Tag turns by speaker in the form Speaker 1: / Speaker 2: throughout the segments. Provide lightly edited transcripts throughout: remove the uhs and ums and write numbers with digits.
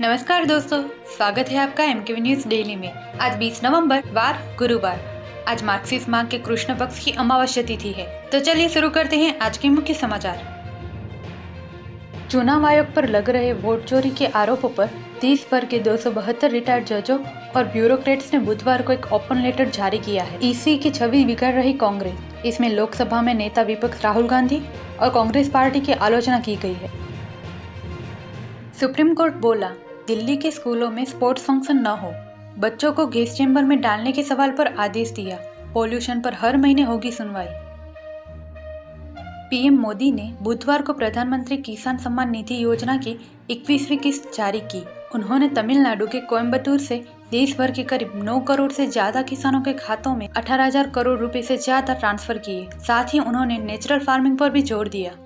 Speaker 1: नमस्कार दोस्तों, स्वागत है आपका एमकेवी न्यूज डेली में। आज 20 नवंबर वार गुरुवार। आज मार्क्सिस्ट माह के कृष्ण पक्ष की अमावस्या तिथि है। तो चलिए शुरू करते हैं आज के मुख्य समाचार। चुनाव आयोग पर लग रहे वोट चोरी के आरोपों पर देश भर के 272 रिटायर्ड जजों और ब्यूरोक्रेट्स ने बुधवार को एक ओपन लेटर जारी किया है। ईसी की छवि बिगाड़ रही कांग्रेस। इसमें लोकसभा में नेता विपक्ष राहुल गांधी और कांग्रेस पार्टी की आलोचना की गई है। सुप्रीम कोर्ट बोला, दिल्ली के स्कूलों में स्पोर्ट्स फंक्शन न हो। बच्चों को गैस चेंबर में डालने के सवाल पर आदेश दिया। पॉल्यूशन पर हर महीने होगी सुनवाई। पीएम मोदी ने बुधवार को प्रधानमंत्री किसान सम्मान निधि योजना की 21वीं किस्त जारी की। उन्होंने तमिलनाडु के कोयम्बटूर से देश भर के करीब 9 करोड़ से ज्यादा किसानों के खातों में 18,000 करोड़ रुपए से ज्यादा ट्रांसफर किए। साथ ही उन्होंने नेचुरल फार्मिंग पर भी जोर दिया।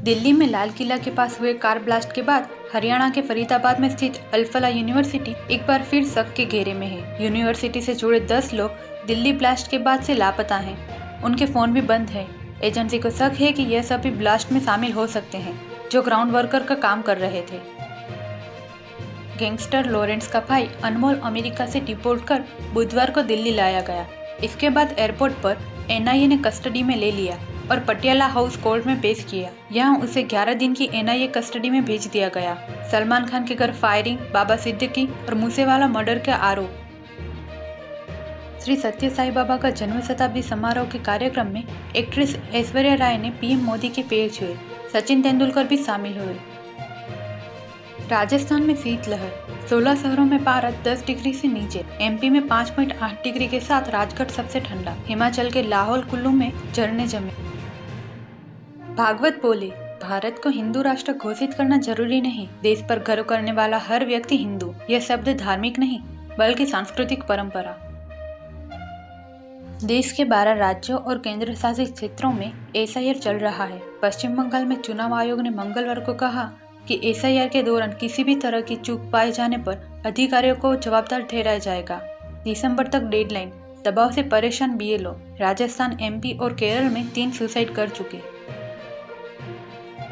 Speaker 1: दिल्ली में लाल किला के पास हुए कार ब्लास्ट के बाद हरियाणा के फरीदाबाद में स्थित अल-फलाह यूनिवर्सिटी एक बार फिर शक के घेरे में है। यूनिवर्सिटी से जुड़े 10 लोग दिल्ली ब्लास्ट के बाद से लापता हैं। उनके फोन भी बंद है। एजेंसी को शक है कि यह सभी ब्लास्ट में शामिल हो सकते हैं, जो ग्राउंड वर्कर का काम कर रहे थे। गैंगस्टर लॉरेंस का भाई अनमोल अमेरिका से डिपोर्ट कर बुधवार को दिल्ली लाया गया। इसके बाद एयरपोर्ट पर एनआईए ने कस्टडी में ले लिया और पटियाला हाउस कोर्ट में पेश किया। यहाँ उसे 11 दिन की एनआईए कस्टडी में भेज दिया गया। सलमान खान के घर फायरिंग, बाबा सिद्दीकी और मूसेवाला मर्डर के आरोप। श्री सत्य साई बाबा का जन्म शताब्दी समारोह के कार्यक्रम में एक्ट्रेस ऐश्वर्या राय ने पीएम मोदी के पैर छुए। सचिन तेंदुलकर भी शामिल हुए। राजस्थान में शीतलहर, 16 शहरों में पारा 10 डिग्री से नीचे। एमपी में 5.8 डिग्री के साथ राजगढ़ सबसे ठंडा। हिमाचल के लाहौल कुल्लू में झरने जमे। भागवत बोले, भारत को हिंदू राष्ट्र घोषित करना जरूरी नहीं। देश पर गर्व करने वाला हर व्यक्ति हिंदू। यह शब्द धार्मिक नहीं बल्कि सांस्कृतिक परंपरा। देश के 12 राज्यों और केंद्र शासित क्षेत्रों में एसआईआर चल रहा है। पश्चिम बंगाल में चुनाव आयोग ने मंगलवार को कहा कि एसआईआर के दौरान किसी भी तरह की चूक पाए जाने पर अधिकारियों को जवाबदार ठहराया जाएगा। दिसंबर तक डेडलाइन। दबाव से परेशान बीएलओ। राजस्थान, एमपी और केरल में 3 सुसाइड कर चुके।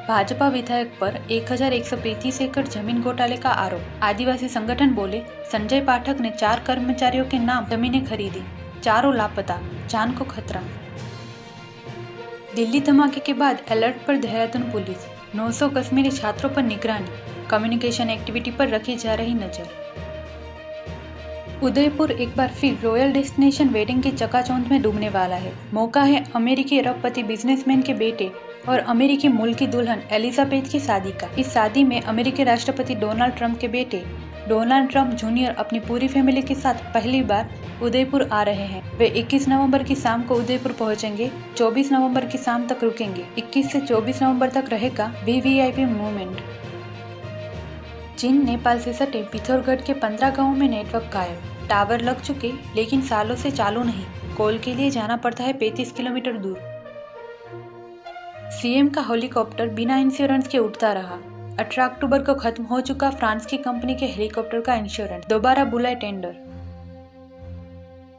Speaker 1: भाजपा विधायक पर 1135 एकड़ जमीन घोटाले का आरोप। आदिवासी संगठन बोले, संजय पाठक ने 4 कर्मचारियों के नाम जमीनें खरीदी। चारों लापता, जान को खतरा। दिल्ली धमाके के बाद अलर्ट पर देहरादून पुलिस। 900 कश्मीरी छात्रों पर निगरानी। कम्युनिकेशन एक्टिविटी पर रखी जा रही नजर। उदयपुर एक बार फिर रॉयल डेस्टिनेशन वेडिंग की चकाचौंध में डूबने वाला है। मौका है अमेरिकी अरबपति बिजनेसमैन के बेटे और अमेरिकी मूल की दुल्हन एलिजाबेथ की शादी का। इस शादी में अमेरिकी राष्ट्रपति डोनाल्ड ट्रंप के बेटे डोनाल्ड ट्रंप जूनियर अपनी पूरी फैमिली के साथ पहली बार उदयपुर आ रहे हैं। वे 21 नवंबर की शाम को उदयपुर पहुंचेंगे। 24 नवंबर की शाम तक रुकेंगे। 21 से 24 नवंबर तक रहेगा वीवीआईपी मूवमेंट। चीन नेपाल से सटे पिथौरागढ़ के 15 गांवों में नेटवर्क गायब। टावर लग चुके लेकिन सालों से चालू नहीं। कॉल के लिए जाना पड़ता है 35 किलोमीटर दूर। सीएम का हेलीकॉप्टर बिना इंश्योरेंस के उड़ता रहा। 18 अक्टूबर को खत्म हो चुका फ्रांस की कंपनी के हेलीकॉप्टर का इंश्योरेंस। दोबारा बुलाए टेंडर।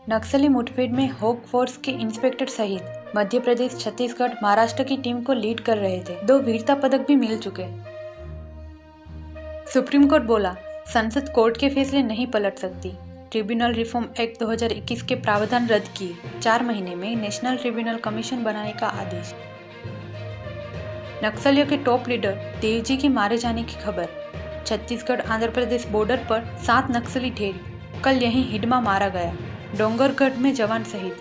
Speaker 1: नक्सली मुठभेड़ में हॉक फोर्स के इंस्पेक्टर शहीद। मध्य प्रदेश, छत्तीसगढ़, महाराष्ट्र की टीम को लीड कर रहे थे। 2 वीरता पदक भी मिल चुके। सुप्रीम कोर्ट बोला, संसद कोर्ट के फैसले नहीं पलट सकती। ट्रिब्यूनल रिफॉर्म एक्ट 2021 के प्रावधान रद्द किए। 4 महीने में नेशनल ट्रिब्यूनल कमीशन बनाने का आदेश। नक्सलियों के टॉप लीडर देवजी के मारे जाने की खबर। छत्तीसगढ़ आंध्र प्रदेश बॉर्डर पर 7 नक्सली ढेर। कल यहीं हिडमा मारा गया। डोंगरगढ़ में जवान शहीद।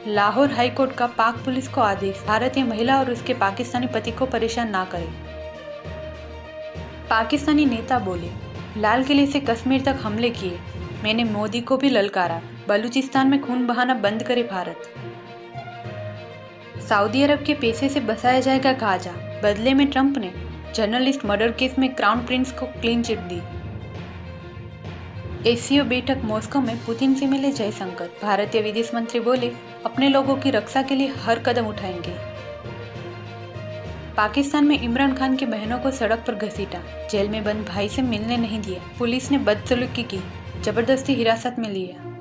Speaker 1: लाहौर हाईकोर्ट का पाक पुलिस को आदेश, भारतीय महिला और उसके पाकिस्तानी पति को परेशान ना करे। पाकिस्तानी नेता बोले, लाल किले से कश्मीर तक हमले किए। मैंने मोदी को भी ललकारा। बलूचिस्तान में खून बहाना बंद करे भारत। सऊदी अरब के पैसे से बसाया जाएगा गाजा। बदले में ट्रंप ने जर्नलिस्ट मर्डर केस में क्राउन प्रिंस को क्लीन चिट दी। एससीओ बैठक मॉस्को में पुतिन से मिले जयशंकर। भारतीय विदेश मंत्री बोले, अपने लोगों की रक्षा के लिए हर कदम उठाएंगे। पाकिस्तान में इमरान खान की बहनों को सड़क पर घसीटा। जेल में बंद भाई से मिलने नहीं दिया। पुलिस ने बदसलूकी की, जबरदस्ती हिरासत में लिया।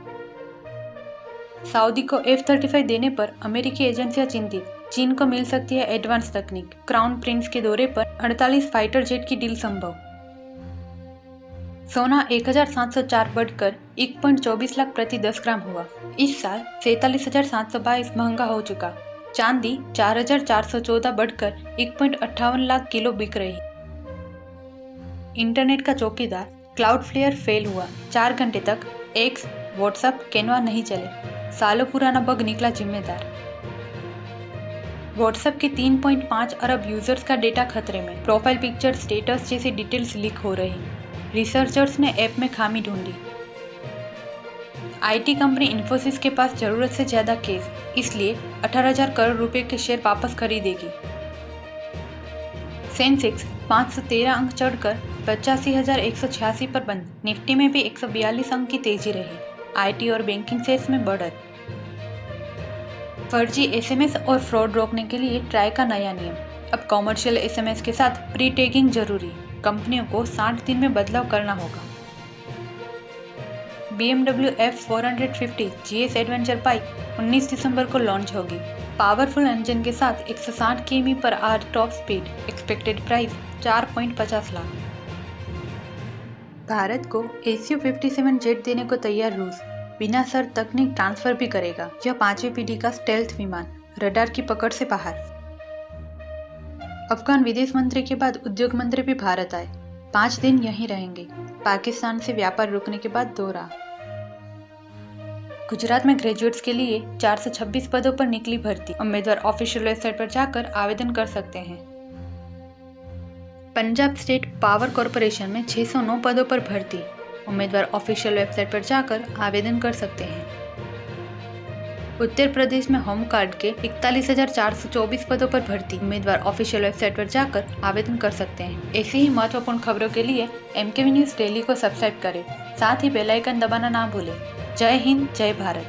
Speaker 1: सऊदी को F-35 देने पर अमेरिकी एजेंसियां चिंतित। चीन को मिल सकती है एडवांस तकनीक, क्राउन प्रिंस के दौरे पर 48 फाइटर जेट की डील संभव। सोना 1704 बढ़कर 1.24 लाख प्रति 10 ग्राम हुआ। इस साल 47,722 महंगा हो चुका। चांदी 4,414 बढ़कर 1.58 लाख किलो बिक रही। इंटरनेट का चौकीदार क्लाउडफ्लेयर फेल हुआ। 4 घंटे तक एक्स, व्हाट्सएप, कैनवा नहीं चले। सालों पुराना बग निकला जिम्मेदार। व्हाट्सएप के 3.5 अरब यूजर्स का डेटा खतरे में। प्रोफाइल पिक्चर, स्टेटस जैसी डिटेल्स लीक हो रही। रिसर्चर्स ने ऐप में खामी ढूंढी। आईटी कंपनी इन्फोसिस के पास जरूरत से ज्यादा कैश, इसलिए 18,000 करोड़ रुपए के शेयर वापस खरीदेगी। सेंसेक्स 513 अंक चढ़कर 85,186 पर बंद। निफ्टी में भी 142 अंक की तेजी रही। आईटी और बैंकिंग शेयर्स में बढ़त। फर्जी एसएमएस और फ्रॉड रोकने के लिए ट्राई का नया नियम। अब कॉमर्शियल एसएमएस के साथ प्री टैगिंग जरूरी। कंपनियों को 60 दिन में बदलाव करना होगा। BMW F450 GS adventure bike 19 दिसंबर को लॉन्च होगी। पावरफुल इंजन के साथ 160 km/h top speed. Expected price 4.50 lakh. Bharat को SU-57 जेट देने को तैयार रूस। बिना शर्त तकनीक ट्रांसफर भी करेगा। यह 5वीं पीढ़ी का स्टेल्थ विमान, रडार की पकड़ से बाहर। अफगान विदेश मंत्री के बाद उद्योग मंत्री भी भारत आए। 5 दिन यहीं रहेंगे। पाकिस्तान से व्यापार रुकने के बाद दौरा। गुजरात में ग्रेजुएट्स के लिए 426 पदों पर निकली भर्ती। उम्मीदवार ऑफिशियल वेबसाइट पर जाकर आवेदन कर सकते हैं। पंजाब स्टेट पावर कॉरपोरेशन में 609 पदों पर भर्ती। उम्मीदवार ऑफिशियल वेबसाइट पर जाकर आवेदन कर सकते हैं। उत्तर प्रदेश में होम कार्ड के 41,424 पदों पर भर्ती। उम्मीदवार ऑफिशियल वेबसाइट पर जाकर आवेदन कर सकते हैं। ऐसी ही महत्वपूर्ण खबरों के लिए MKV न्यूज़ डेली को सब्सक्राइब करें। साथ ही बेल आइकन दबाना ना भूलें। जय हिंद, जय भारत।